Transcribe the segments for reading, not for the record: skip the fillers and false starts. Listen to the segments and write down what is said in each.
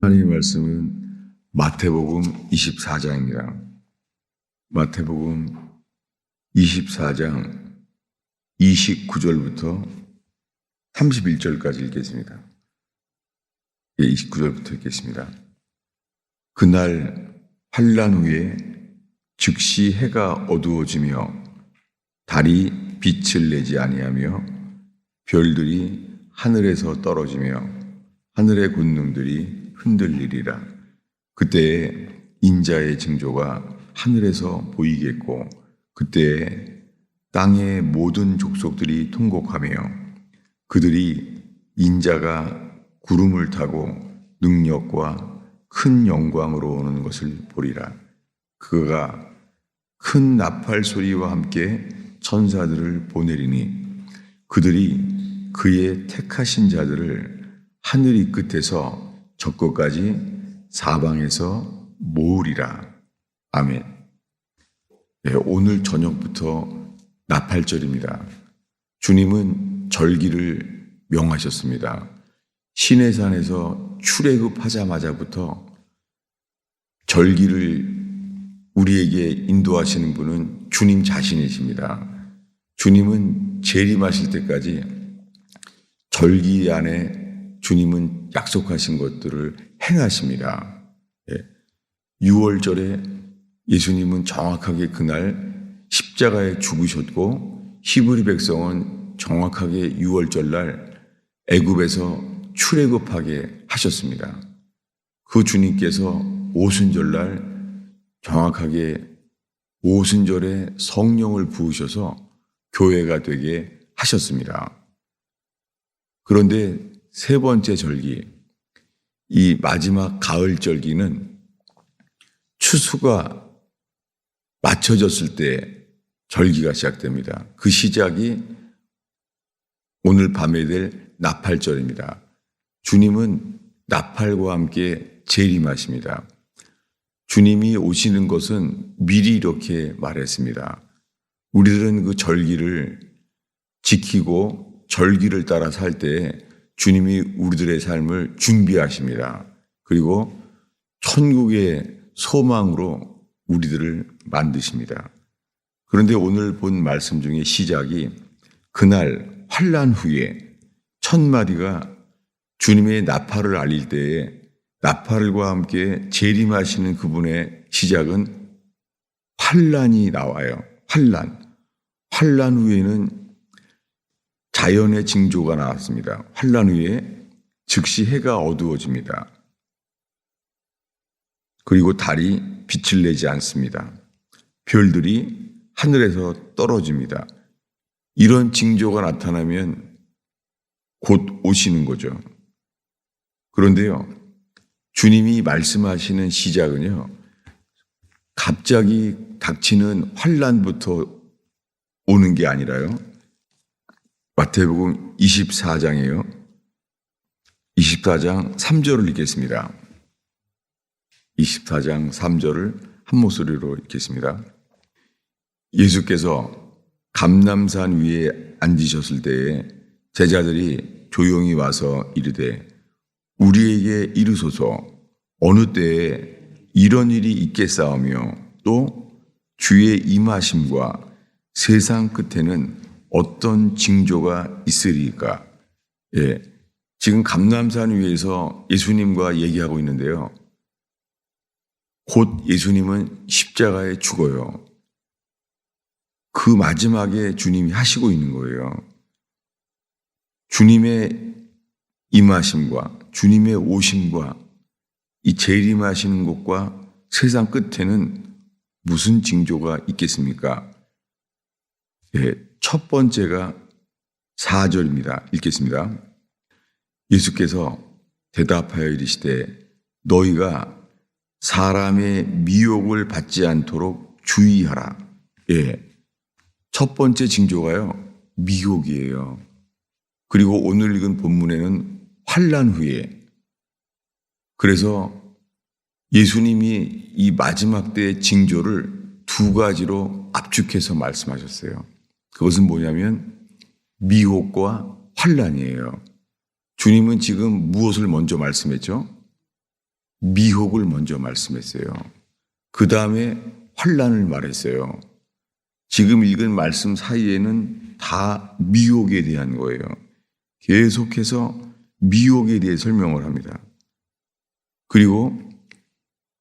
하나님의 말씀은 마태복음 24장입니다. 마태복음 24장 29절부터 31절까지 읽겠습니다. 29절부터 읽겠습니다. 그날 환난 후에 즉시 해가 어두워지며 달이 빛을 내지 아니하며 별들이 하늘에서 떨어지며 하늘의 군중들이 흔들리리라. 그때에 인자의 징조가 하늘에서 보이겠고 그때에 땅의 모든 족속들이 통곡하며 그들이 인자가 구름을 타고 능력과 큰 영광으로 오는 것을 보리라. 그가 큰 나팔 소리와 함께 천사들을 보내리니 그들이 그의 택하신 자들을 하늘이 끝에서 저 끝까지 사방에서 모으리라. 아멘. 네, 오늘 저녁부터 나팔절입니다. 주님은 절기를 명하셨습니다. 시내산에서 출애굽하자마자부터 절기를 우리에게 인도하시는 분은 주님 자신이십니다. 주님은 재림하실 때까지 절기 안에 주님은 약속하신 것들을 행하십니다. 6월절에 예수님은 정확하게 그날 십자가에 죽으셨고 히브리 백성은 정확하게 6월절날 애굽에서 출애굽하게 하셨습니다. 그 주님께서 오순절날 정확하게 오순절에 성령을 부으셔서 교회가 되게 하셨습니다. 그런데 세 번째 절기, 이 마지막 가을 절기는 추수가 맞춰졌을 때 절기가 시작됩니다. 그 시작이 오늘 밤에 될 나팔절입니다. 주님은 나팔과 함께 재림하십니다. 주님이 오시는 것은 미리 이렇게 말했습니다. 우리들은 그 절기를 지키고 절기를 따라 살 때 주님이 우리들의 삶을 준비하십니다. 그리고 천국의 소망으로 우리들을 만드십니다. 그런데 오늘 본 말씀 중에 시작이 그날 환난 후에 첫 마디가 주님의 나팔을 알릴 때에 나팔과 함께 재림하시는 그분의 시작은 환난이 나와요. 환난 후에는 자연의 징조가 나왔습니다. 환난 후에 즉시 해가 어두워집니다. 그리고 달이 빛을 내지 않습니다. 별들이 하늘에서 떨어집니다. 이런 징조가 나타나면 곧 오시는 거죠. 그런데요, 주님이 말씀하시는 시작은요, 갑자기 닥치는 환난부터 오는 게 아니라요, 마태복음 24장이에요. 24장 3절을 읽겠습니다. 24장 3절을 한 목소리로 읽겠습니다. 예수께서 감람산 위에 앉으셨을 때에 제자들이 조용히 와서 이르되 우리에게 이르소서 어느 때에 이런 일이 있겠사오며 또 주의 임하심과 세상 끝에는 어떤 징조가 있으리까? 지금 감람산 위에서 예수님과 얘기하고 있는데요. 곧 예수님은 십자가에 죽어요. 그 마지막에 주님이 하시고 있는 거예요. 주님의 임하심과 주님의 오심과 이 재림하시는 것과 세상 끝에는 무슨 징조가 있겠습니까? 첫 번째가 4절입니다. 읽겠습니다. 예수께서 대답하여 이르시되 너희가 사람의 미혹을 받지 않도록 주의하라. 첫 번째 징조가요, 미혹이에요. 그리고 오늘 읽은 본문에는 환난 후에. 그래서 예수님이 이 마지막 때의 징조를 두 가지로 압축해서 말씀하셨어요. 그것은 뭐냐면 미혹과 환난이에요. 주님은 지금 무엇을 먼저 말씀했죠? 미혹을 먼저 말씀했어요. 그 다음에 환난을 말했어요. 지금 읽은 말씀 사이에는 다 미혹에 대한 거예요. 계속해서 미혹에 대해 설명을 합니다. 그리고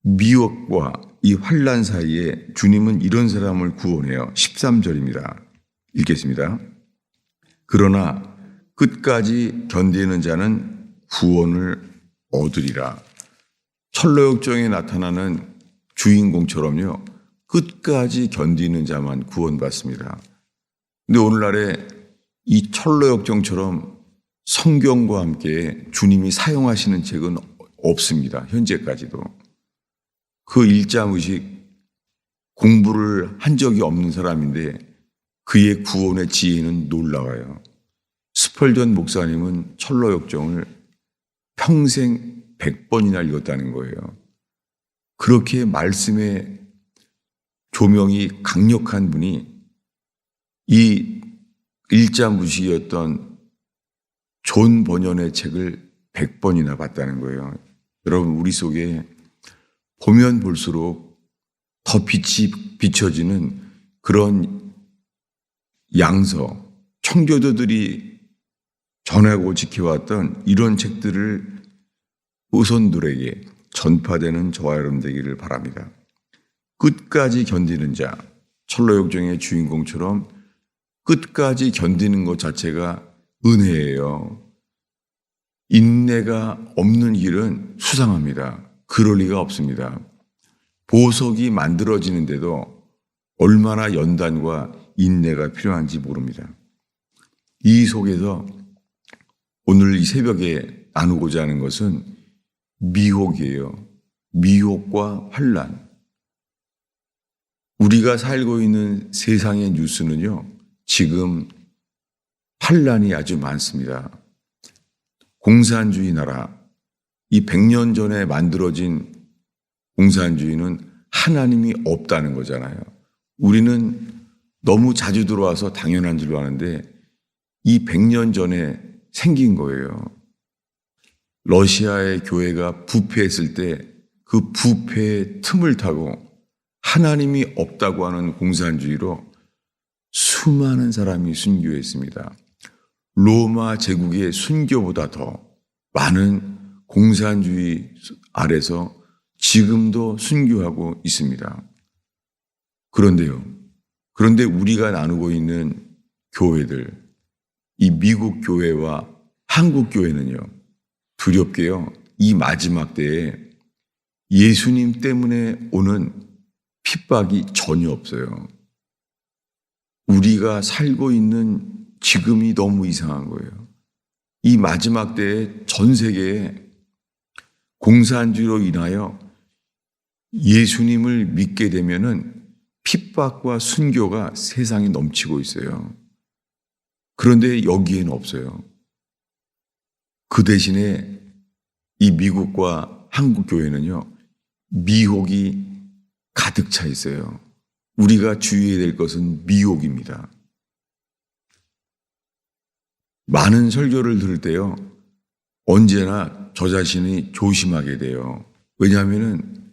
미혹과 이 환난 사이에 주님은 이런 사람을 구원해요. 13절입니다. 읽겠습니다. 그러나 끝까지 견디는 자는 구원을 얻으리라. 철로역정에 나타나는 주인공처럼요. 끝까지 견디는 자만 구원받습니다. 근데 오늘날에 이 철로역정처럼 성경과 함께 주님이 사용하시는 책은 없습니다. 현재까지도. 그 일자무식 공부를 한 적이 없는 사람인데 그의 구원의 지혜는 놀라워요. 스펄전 목사님은 철로역정을 평생 100번이나 읽었다는 거예요. 그렇게 말씀의 조명이 강력한 분이 이 일자무식이었던 존 버년의 책을 100번이나 봤다는 거예요. 여러분, 우리 속에 보면 볼수록 더 빛이 비춰지는 그런 양서, 청교도들이 전하고 지켜왔던 이런 책들을 후손들에게 전파되는 저와 여러분 되기를 바랍니다. 끝까지 견디는 자, 철로역정의 주인공처럼 끝까지 견디는 것 자체가 은혜예요. 인내가 없는 길은 수상합니다. 그럴 리가 없습니다. 보석이 만들어지는데도 얼마나 연단과 인내가 필요한지 모릅니다. 이 속에서 오늘 이 새벽에 나누고자 하는 것은 미혹이에요. 미혹과 환난. 우리가 살고 있는 세상의 뉴스는요, 지금 환난이 아주 많습니다. 공산주의 나라, 이 100년 전에 만들어진 공산주의는 하나님이 없다는 거잖아요. 우리는 너무 자주 들어와서 당연한 줄로 아는데 이 100년 전에 생긴 거예요. 러시아의 교회가 부패했을 때 그 부패의 틈을 타고 하나님이 없다고 하는 공산주의로 수많은 사람이 순교했습니다. 로마 제국의 순교보다 더 많은 공산주의 아래서 지금도 순교하고 있습니다. 그런데 우리가 나누고 있는 교회들, 이 미국 교회와 한국 교회는요, 두렵게요, 이 마지막 때에 예수님 때문에 오는 핍박이 전혀 없어요. 우리가 살고 있는 지금이 너무 이상한 거예요. 이 마지막 때에 전 세계에 공산주의로 인하여 예수님을 믿게 되면은 핍박과 순교가 세상에 넘치고 있어요. 그런데 여기에는 없어요. 그 대신에 이 미국과 한국 교회는요, 미혹이 가득 차 있어요. 우리가 주의해야 될 것은 미혹입니다. 많은 설교를 들을 때요, 언제나 저 자신이 조심하게 돼요. 왜냐하면은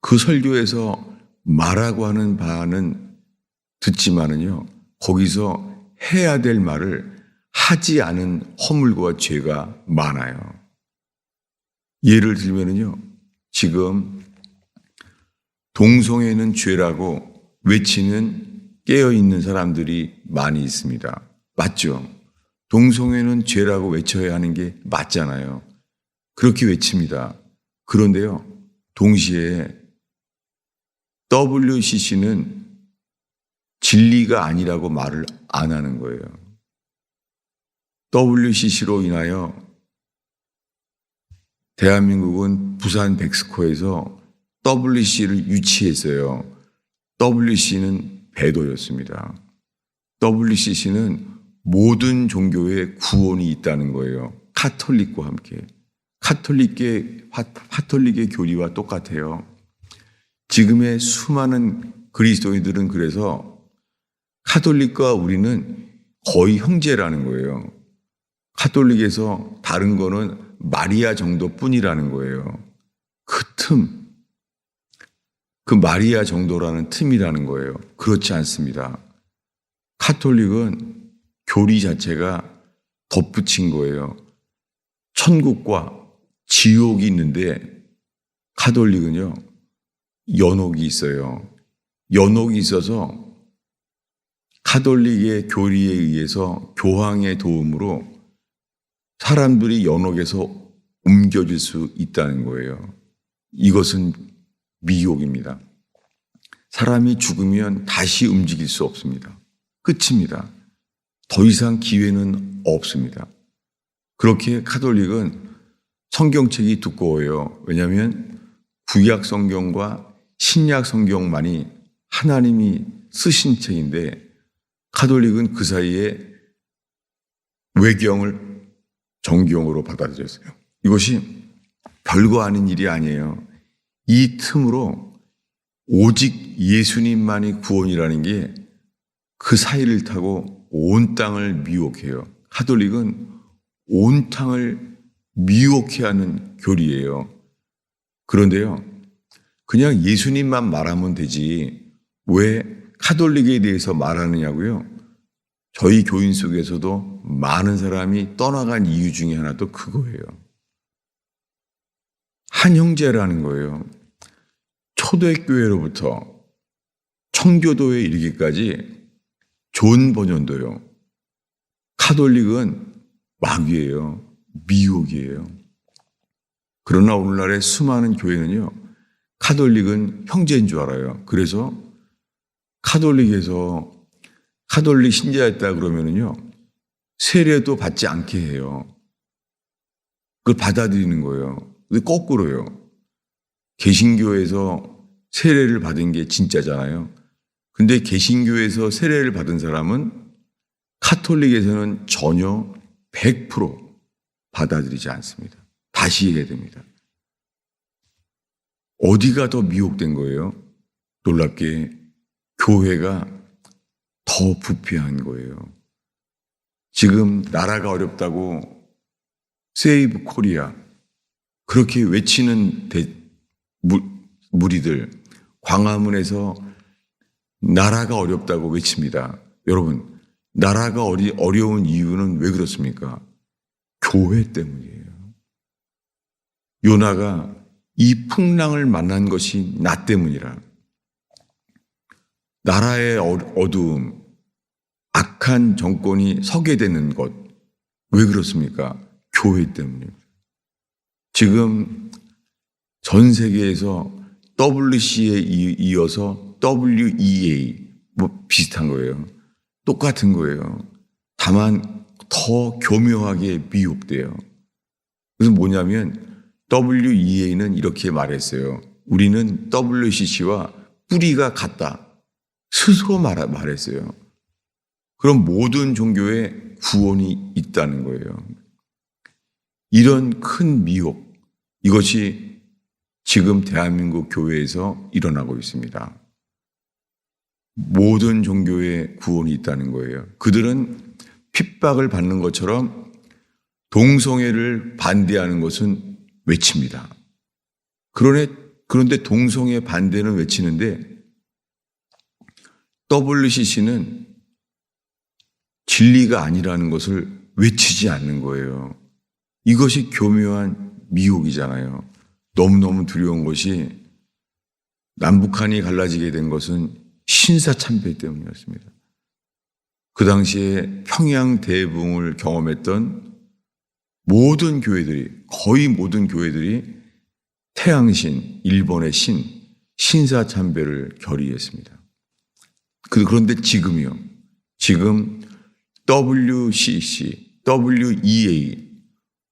그 설교에서 말하고 하는 바는 듣지만은요, 거기서 해야 될 말을 하지 않은 허물과 죄가 많아요. 예를 들면은요, 지금 동성애는 죄라고 외치는 깨어있는 사람들이 많이 있습니다. 맞죠? 동성애는 죄라고 외쳐야 하는 게 맞잖아요. 그렇게 외칩니다. 그런데요, 동시에 WCC는 진리가 아니라고 말을 안 하는 거예요. WCC로 인하여 대한민국은 부산 백스코에서 WC를 유치했어요. WC는 배도였습니다. WCC는 모든 종교의 구원이 있다는 거예요. 카톨릭과 함께. 카톨릭의 교리와 똑같아요. 지금의 수많은 그리스도인들은 그래서 카톨릭과 우리는 거의 형제라는 거예요. 카톨릭에서 다른 거는 마리아 정도뿐이라는 거예요. 틈, 그 마리아 정도라는 틈이라는 거예요. 그렇지 않습니다. 카톨릭은 교리 자체가 덧붙인 거예요. 천국과 지옥이 있는데 카톨릭은요, 연옥이 있어요. 연옥이 있어서 카톨릭의 교리에 의해서 교황의 도움으로 사람들이 연옥에서 옮겨질 수 있다는 거예요. 이것은 미혹입니다. 사람이 죽으면 다시 움직일 수 없습니다. 끝입니다. 더 이상 기회는 없습니다. 그렇게 카톨릭은 성경책이 두꺼워요. 왜냐하면 구약 성경과 신약 성경만이 하나님이 쓰신 책인데 카톨릭은 그 사이에 외경을 정경으로 받아들였어요. 이것이 별거 아닌 일이 아니에요. 이 틈으로 오직 예수님만이 구원이라는 게 그 사이를 타고 온 땅을 미혹해요. 카톨릭은 온 땅을 미혹해 하는 교리예요. 그런데요, 그냥 예수님만 말하면 되지 왜 카톨릭에 대해서 말하느냐고요? 저희 교인 속에서도 많은 사람이 떠나간 이유 중에 하나도 그거예요. 한 형제라는 거예요. 초대교회로부터 청교도에 이르기까지 존 번연도요. 카톨릭은 마귀예요. 미혹이에요. 그러나 오늘날의 수많은 교회는요, 카톨릭은 형제인 줄 알아요. 그래서 카톨릭에서 카톨릭 신자였다 그러면은요, 세례도 받지 않게 해요. 그걸 받아들이는 거예요. 근데 거꾸로요. 개신교에서 세례를 받은 게 진짜잖아요. 근데 개신교에서 세례를 받은 사람은 카톨릭에서는 전혀 100% 받아들이지 않습니다. 다시 해야 됩니다. 어디가 더 미혹된 거예요? 놀랍게 교회가 더 부패한 거예요. 지금 나라가 어렵다고 세이브 코리아 그렇게 외치는 무리들, 광화문에서 나라가 어렵다고 외칩니다. 여러분, 나라가 어려운 이유는 왜 그렇습니까? 교회 때문이에요. 요나가 이 풍랑을 만난 것이 나 때문이라. 나라의 어두움, 악한 정권이 서게 되는 것, 왜 그렇습니까? 교회 때문입니다. 지금 전 세계에서 WC에 이어서 WEA, 비슷한 거예요. 똑같은 거예요. 다만 더 교묘하게 미혹돼요. 그래서 뭐냐면 WEA는 이렇게 말했어요. 우리는 WCC와 뿌리가 같다. 스스로 말했어요. 그럼 모든 종교에 구원이 있다는 거예요. 이런 큰 미혹, 이것이 지금 대한민국 교회에서 일어나고 있습니다. 모든 종교에 구원이 있다는 거예요. 그들은 핍박을 받는 것처럼 동성애를 반대하는 것은 외칩니다. 그런데 동성애 반대는 외치는데 WCC는 진리가 아니라는 것을 외치지 않는 거예요. 이것이 교묘한 미혹이잖아요. 너무너무 두려운 것이 남북한이 갈라지게 된 것은 신사참배 때문이었습니다. 그 당시에 평양 대붕을 경험했던 모든 교회들이, 거의 모든 교회들이 태양신, 일본의 신사참배를 결의했습니다. 그런데 지금이요. 지금 WCC, WEA,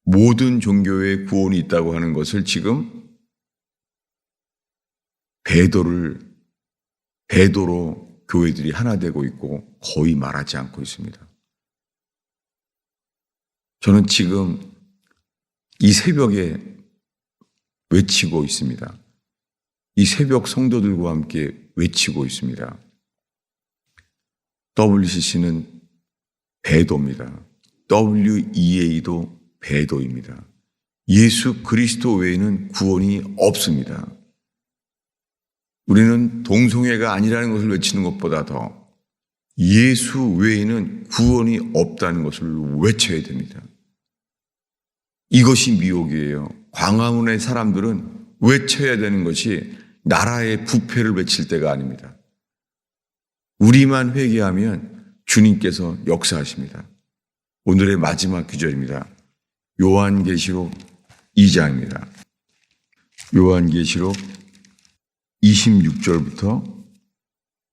모든 종교에 구원이 있다고 하는 것을 지금 배도로 교회들이 하나 되고 있고 거의 말하지 않고 있습니다. 저는 지금 이 새벽에 외치고 있습니다. 이 새벽 성도들과 함께 외치고 있습니다. WCC는 배도입니다. WEA도 배도입니다. 예수 그리스도 외에는 구원이 없습니다. 우리는 동성애가 아니라는 것을 외치는 것보다 더 예수 외에는 구원이 없다는 것을 외쳐야 됩니다. 이것이 미혹이에요. 광화문의 사람들은 외쳐야 되는 것이 나라의 부패를 외칠 때가 아닙니다. 우리만 회개하면 주님께서 역사하십니다. 오늘의 마지막 구절입니다. 요한계시록 2장입니다. 요한계시록 26절부터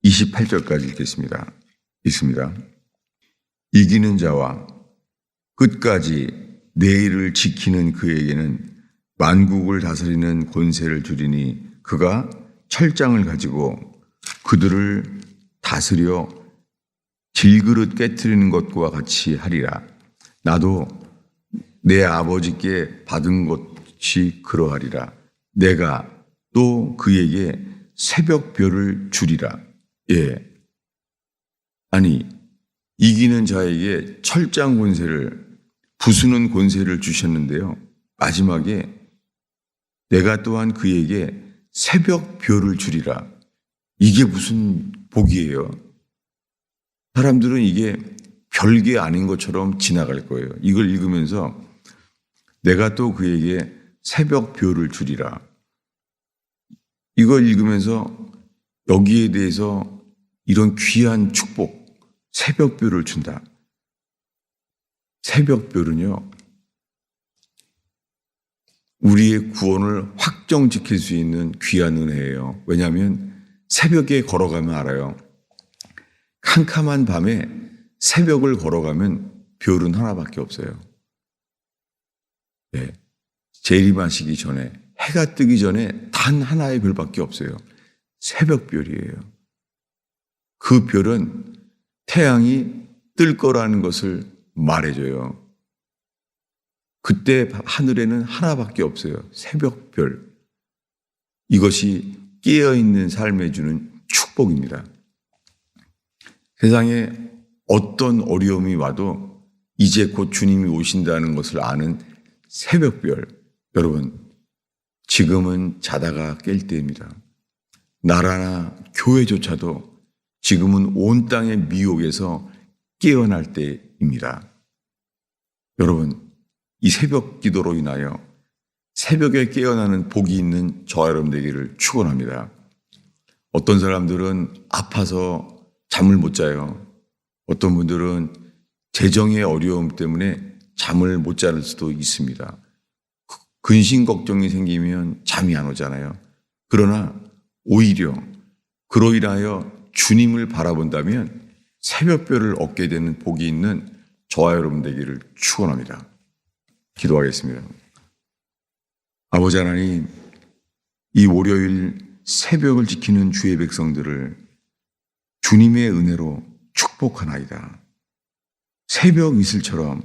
28절까지 읽겠습니다. 있습니다. 이기는 자와 끝까지 내일을 지키는 그에게는 만국을 다스리는 권세를 주리니 그가 철장을 가지고 그들을 다스려 질그릇 깨트리는 것과 같이 하리라. 나도 내 아버지께 받은 것이 그러하리라. 내가 또 그에게 새벽별을 주리라. 예. 아니, 이기는 자에게 철장 권세를, 부수는 권세를 주셨는데요. 마지막에 내가 또한 그에게 새벽별을 주리라. 이게 무슨 복이에요? 사람들은 이게 별게 아닌 것처럼 지나갈 거예요. 이걸 읽으면서 내가 또 그에게 새벽별을 주리라. 이걸 읽으면서 여기에 대해서 이런 귀한 축복, 새벽별을 준다. 새벽별은요, 우리의 구원을 확정지킬 수 있는 귀한 은혜예요. 왜냐하면 새벽에 걸어가면 알아요. 캄캄한 밤에 새벽을 걸어가면 별은 하나밖에 없어요. 네. 재림하시기 전에, 해가 뜨기 전에 단 하나의 별밖에 없어요. 새벽별이에요. 그 별은 태양이 뜰 거라는 것을 말해줘요. 그때 하늘에는 하나밖에 없어요. 새벽별. 이것이 깨어있는 삶에 주는 축복입니다. 세상에 어떤 어려움이 와도 이제 곧 주님이 오신다는 것을 아는 새벽별. 여러분, 지금은 자다가 깰 때입니다. 나라나 교회조차도 지금은 온 땅의 미혹에서 깨어날 때입니다. 여러분, 이 새벽 기도로 인하여 새벽에 깨어나는 복이 있는 저와 여러분 되기를 축원합니다. 어떤 사람들은 아파서 잠을 못 자요. 어떤 분들은 재정의 어려움 때문에 잠을 못 잘 수도 있습니다. 근심 걱정이 생기면 잠이 안 오잖아요. 그러나 오히려 그로 인하여 주님을 바라본다면 새벽별을 얻게 되는 복이 있는 저와 여러분 되기를 축원합니다. 기도하겠습니다. 아버지 하나님, 이 월요일 새벽을 지키는 주의 백성들을 주님의 은혜로 축복하나이다. 새벽 이슬처럼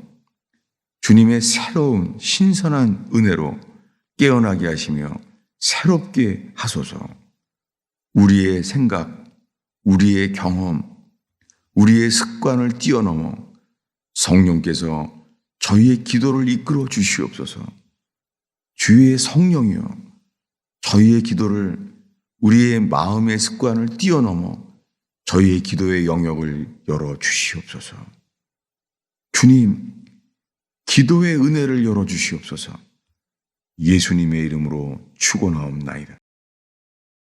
주님의 새로운 신선한 은혜로 깨어나게 하시며 새롭게 하소서. 우리의 생각, 우리의 경험, 우리의 습관을 뛰어넘어 성령께서 저희의 기도를 이끌어 주시옵소서. 주의 성령이여, 저희의 기도를, 우리의 마음의 습관을 뛰어넘어 저희의 기도의 영역을 열어 주시옵소서. 주님, 기도의 은혜를 열어 주시옵소서. 예수님의 이름으로 축원하옵나이다.